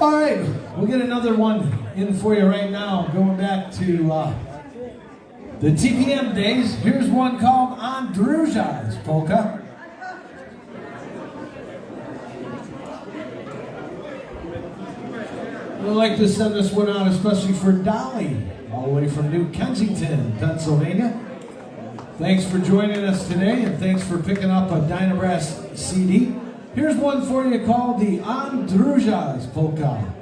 All right, we'll get another one in for you right now, going back to the TPM days. Here's one called Andruja's Polka. We'd like to send this one out especially for Dolly, all the way from New Kensington, Pennsylvania. Thanks for joining us today, and thanks for picking up a DynaBrass CD. Here's one for you called the Andruja's Polka.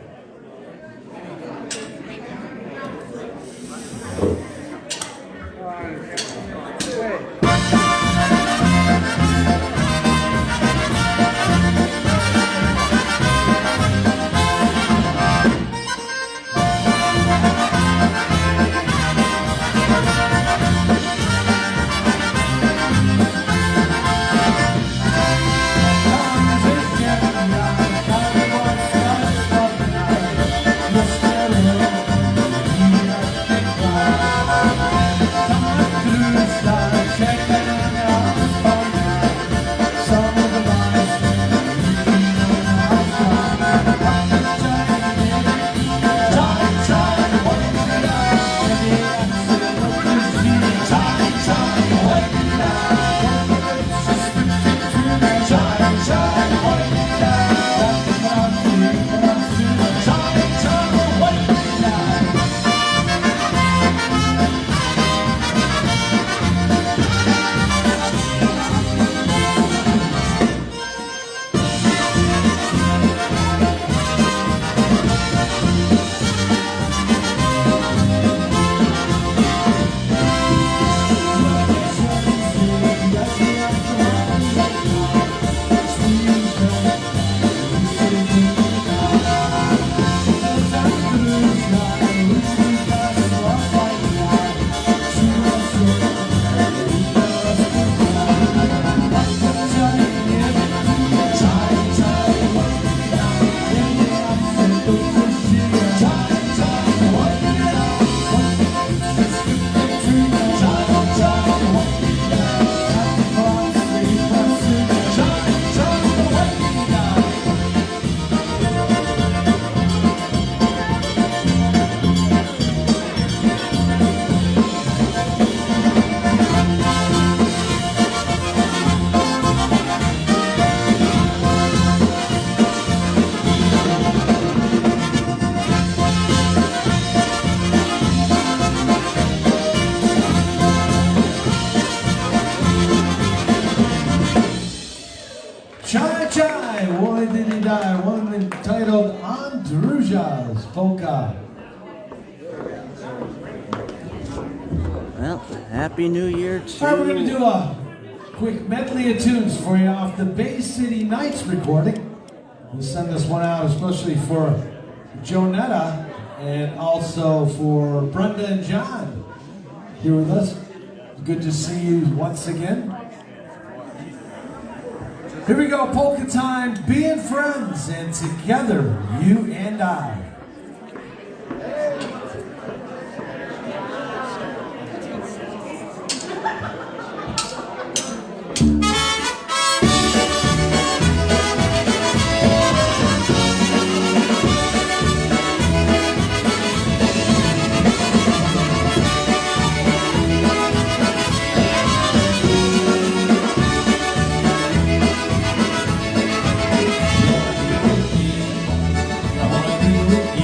Chai, why did he die? One entitled Andruja's Polka. Well, Happy New Year to... All right, we're going to do a quick medley of tunes for you off the Bay City Nights recording. We'll send this one out especially for Jonetta and also for Brenda and John here with us. Good to see you once again. Here we go, polka time, being friends, and together, you and I. I wanna be with you.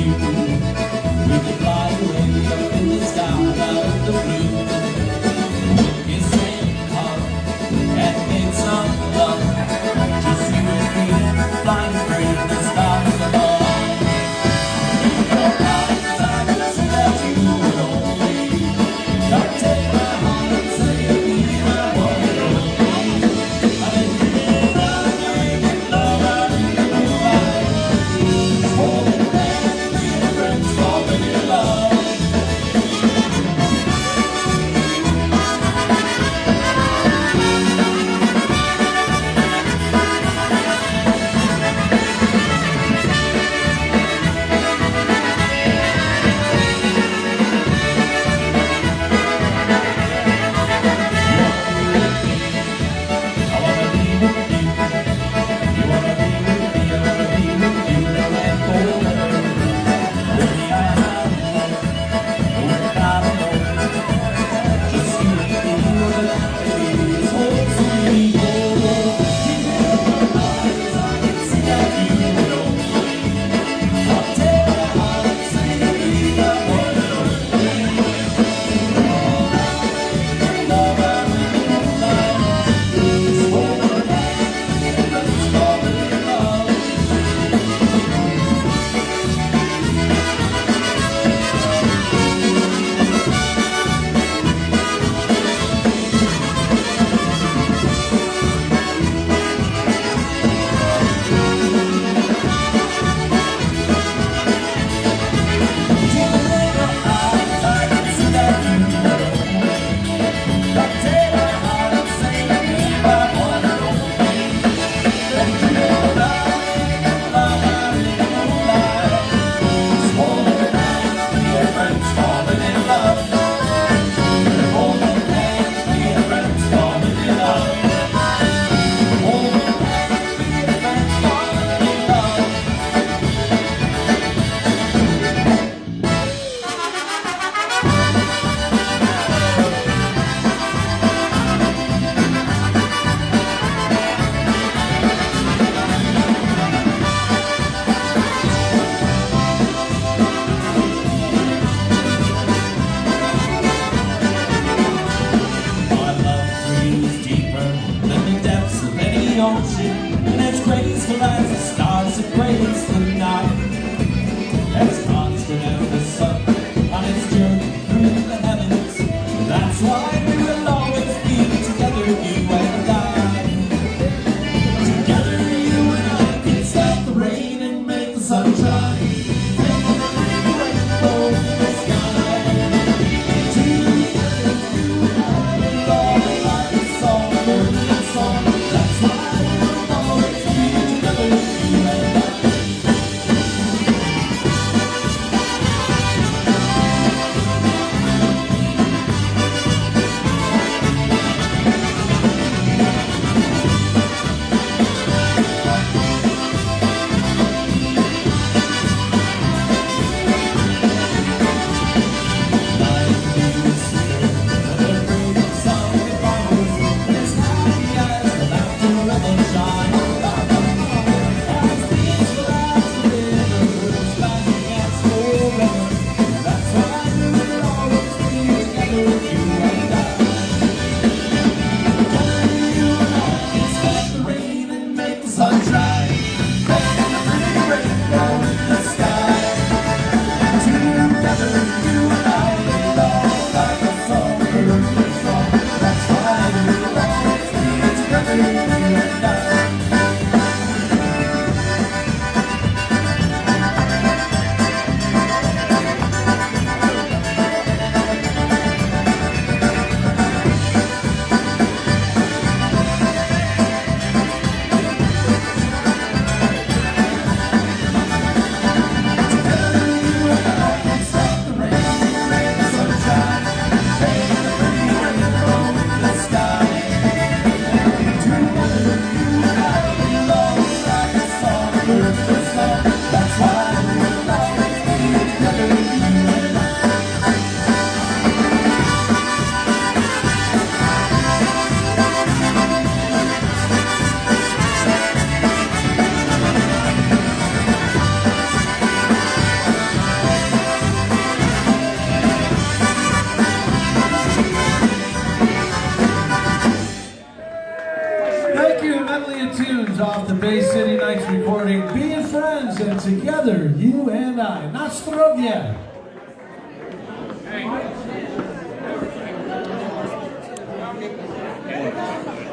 Pamiętaj, na zdrowie!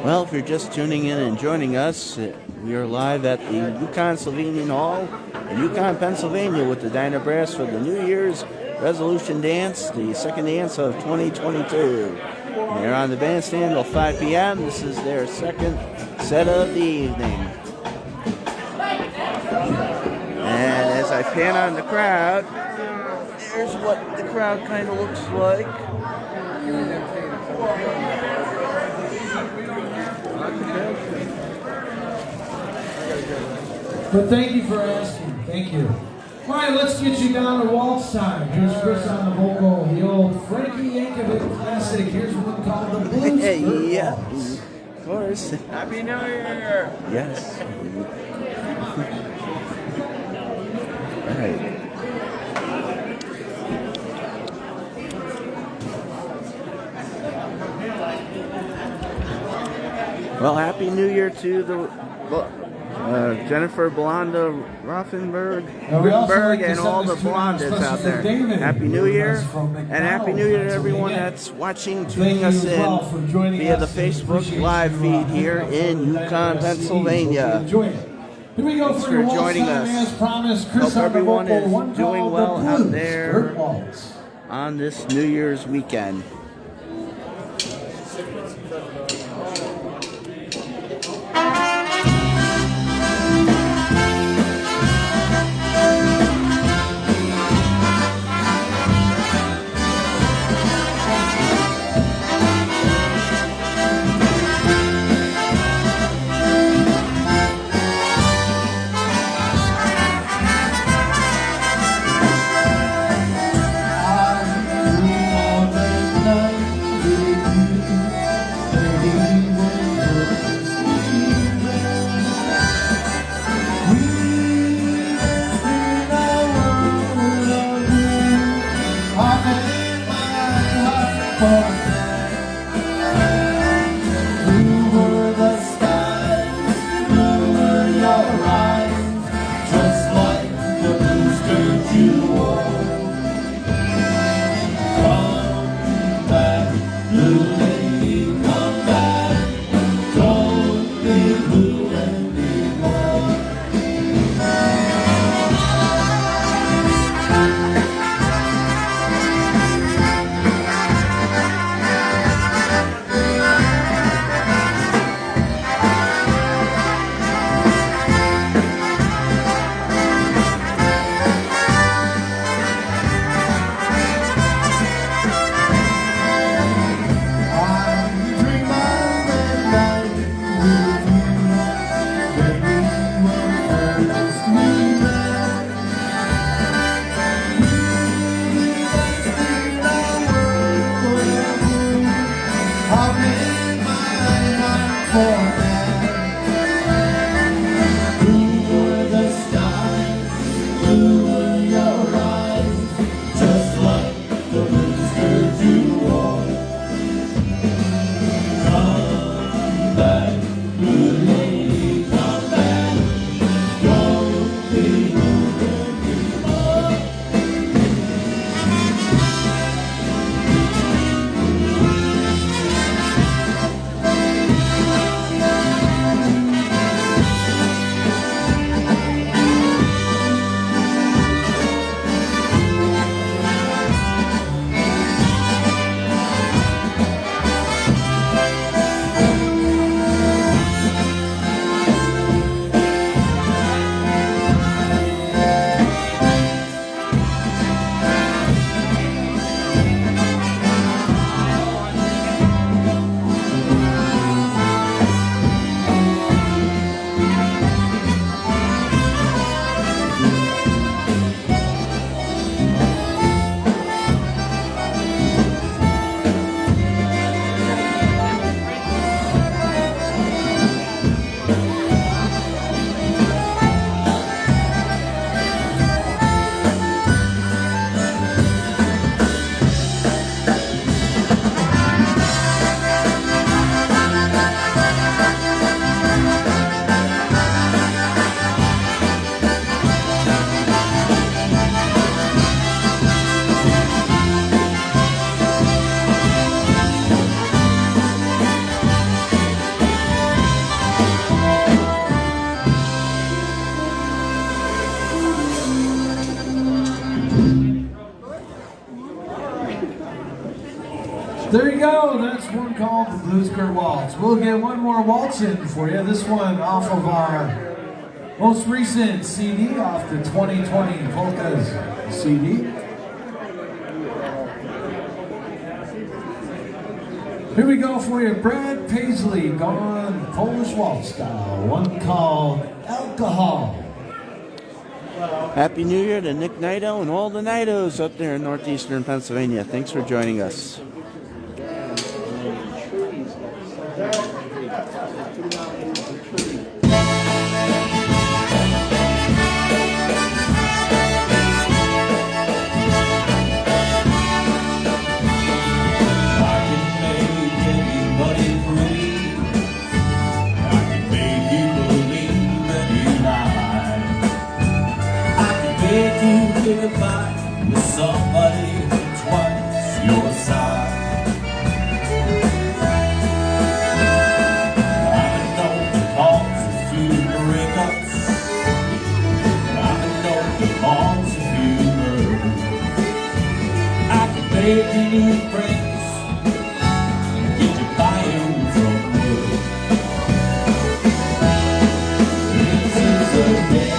Well, if you're just tuning in and joining us, we are live at the Yukon Slovenian Hall in Yukon, Pennsylvania with the DynaBrass for the New Year's Resolution Dance, the second dance of 2022. They're on the bandstand till 5 p.m. This is their second set of the evening. And as I pan on the crowd, here's what the crowd kind of looks like. But thank you for asking. Thank you. All right, let's get you down to waltz time. Here's Chris on the vocal, the old Frankie Yankovic classic. Here's one called the Blues. Yeah, of course. Happy New Year! Yes. All right. Well, Happy New Year to the Jennifer Blonda Rothenberg and all the blondes out there. Happy New Year, and Happy New Year to everyone that's watching, tuning us in via the Facebook live feed here in Yukon, Pennsylvania. Here we go. Thanks for your for waltz joining time, us. as promised. Chris Hope everyone on the vocal, is one doing called well the out Blues there Skirt Waltz. on this New Year's weekend. There you go. That's one called the Blue Skirt Waltz. We'll get one more waltz in for you. This one off of our most recent CD, off the 2020 Polkas CD. Here we go for you, Brad Paisley, gone Polish waltz style. One called Alcohol. Happy New Year to Nick Nido and all the Nidos up there in northeastern Pennsylvania. Thanks for joining us. Take a fight with somebody twice your size. I know the cause of few breakups. I know the cause of humor. I can make you new friends and get you buying from good. This is a day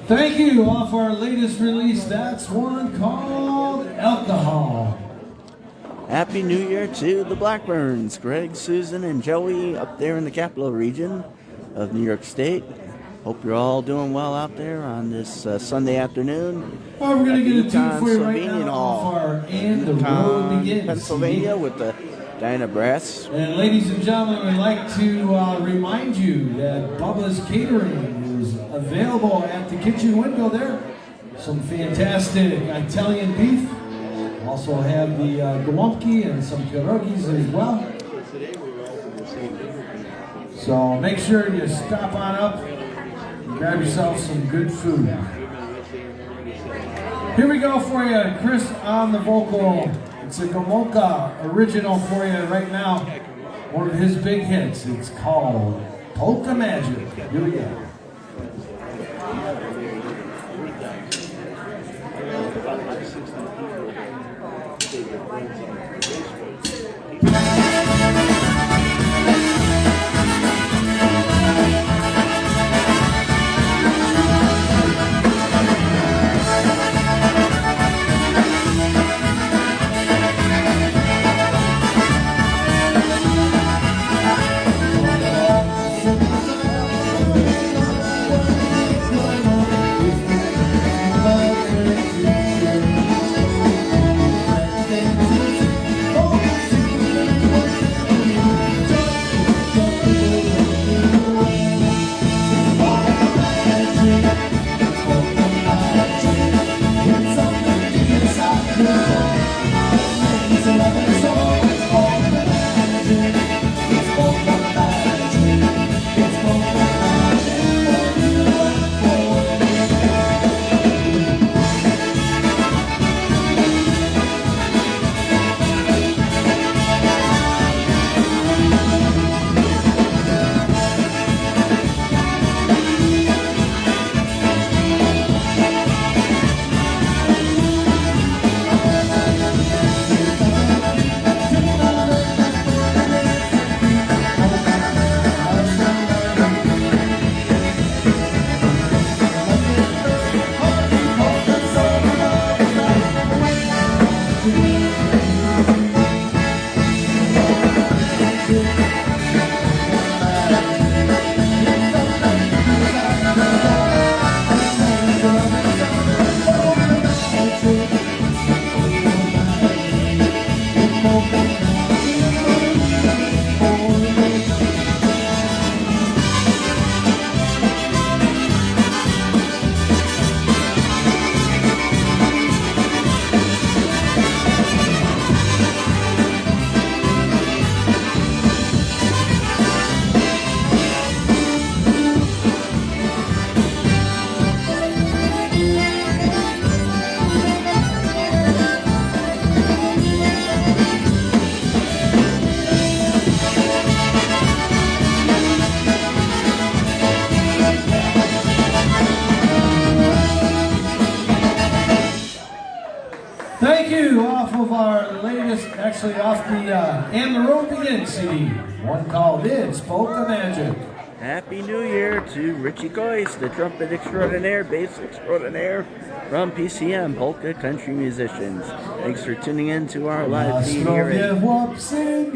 Thank you. Off our latest release, that's one called Alcohol. Happy New Year to the Blackburns, Greg, Susan, and Joey up there in the capital region of New York State. Hope you're all doing well out there on this Sunday afternoon. Well, we're going to get a tune for you right Slovenian now Hall. off our And the Yukon, Road Begins. Pennsylvania with the DynaBrass. And ladies and gentlemen, we'd like to remind you that Bubba's Catering is is available at the kitchen window there. Some fantastic Italian beef. Also have the gołąbki and some pierogies as well. So make sure you stop on up and grab yourself some good food. Here we go for you, Chris on the vocal. It's a Gomolka original for you right now. One of his big hits. It's called Polka Magic. Here we go. Thank you, off of our latest, actually off the And the Road Begins CD, one called It's Polka Magic. Happy New Year to Richie Goyce, the trumpet extraordinaire, bass extraordinaire from PCM, Polka Country Musicians. Thanks for tuning in to our live feed here in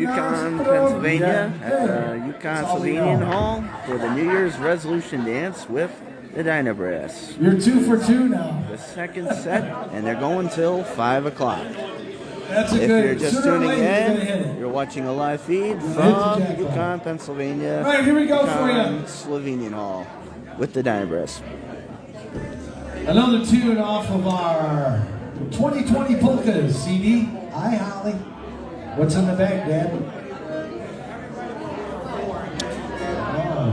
Yukon, Pennsylvania, at the Yukon Slovenian Hall for the New Year's Resolution Dance with the DynaBrass. You're 2 for 2 now. The second set, and they're going till 5 o'clock. That's a If good. you're just sooner or tuning later, you're gonna hit in, it. you're watching a live feed Hit the from jackpot. Yukon, Pennsylvania. All right, here we go for Yukon you. Slovenian Hall with the DynaBrass. Another tune off of our 2020 Polkas CD. Hi, Holly. What's in the bag, Dad?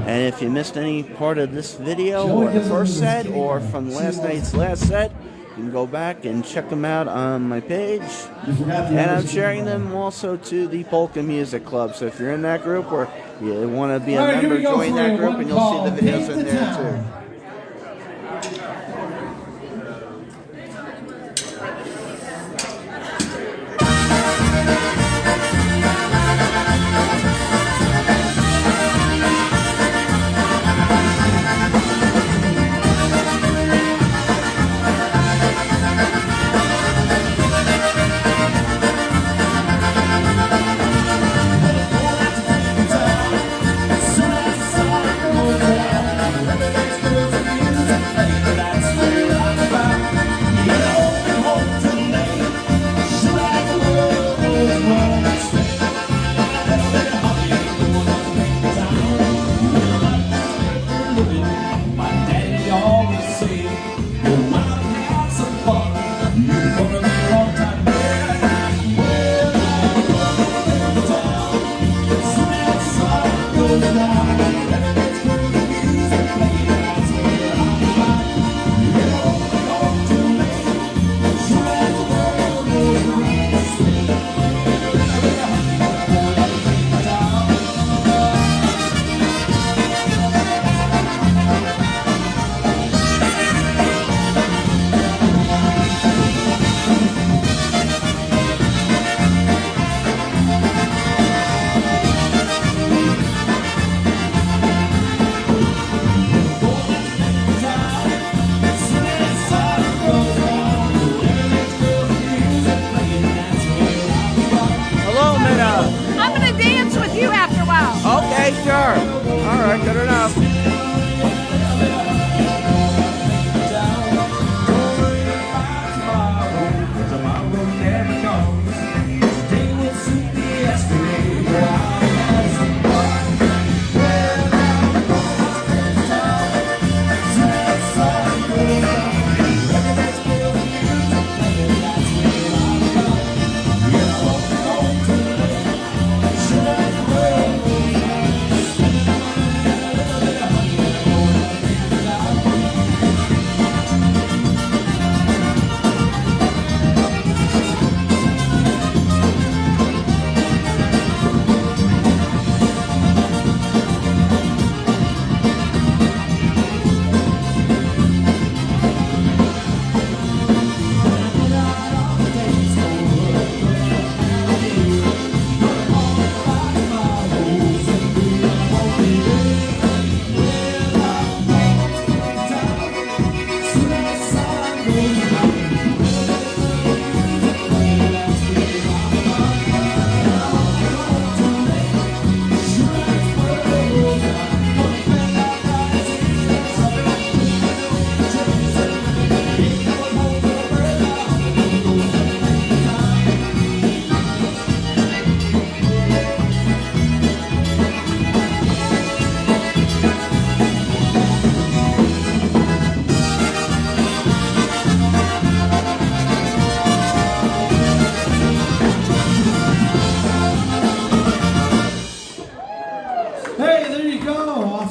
And if you missed any part of this video or the first set or from last night's last set, you can go back and check them out on my page. You forgot the And I'm others. sharing them also to the Polka Music Club. So if you're in that group or you want to be a All right, here member, we go join for that a group one and you'll see the called videos Paint in the there Town. too. Soon as the sun goes down, everything's good. I'm gonna dance with you after a while. Okay, sure. All right, good enough.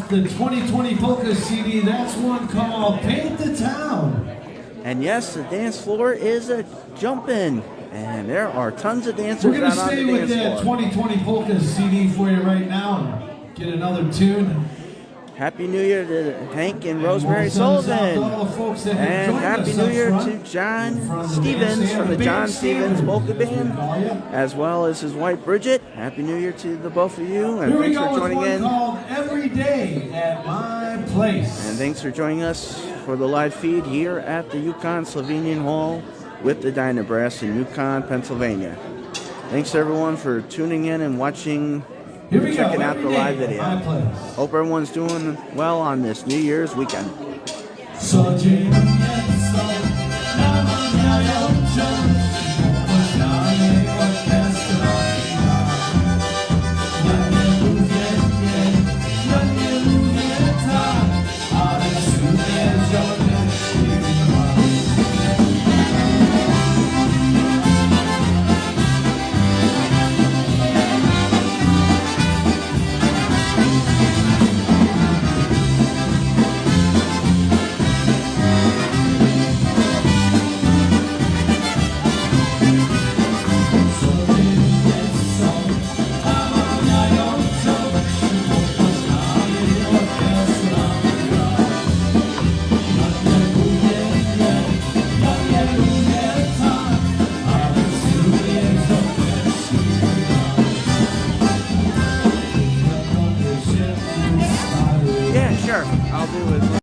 The 2020 Polka CD, that's one called Paint the Town. And yes, the dance floor is a jumpin', and there are tons of dancers We're going to out on stay the with dance the floor. 2020 Polka CD for you right now and get another tune. Happy New Year to Hank and And Rosemary we'll send this out Sullivan. to all the folks that have And joined Happy us New up Year front, to in John front of the Stevens bandstand, from the big John Stevens standard, Polka as we Band, call you. as well as his wife Bridget. Happy New Year to the both of you, and Here we thanks go for with joining one in. called Every Day at My Place. And thanks for joining us for the live feed here at the Yukon Slovenian Hall with the DynaBrass in Yukon, Pennsylvania. Thanks everyone for tuning in and watching, Here we checking go, out the Every live Day video. at My Place. Hope everyone's doing well on this New Year's weekend. So, Jane,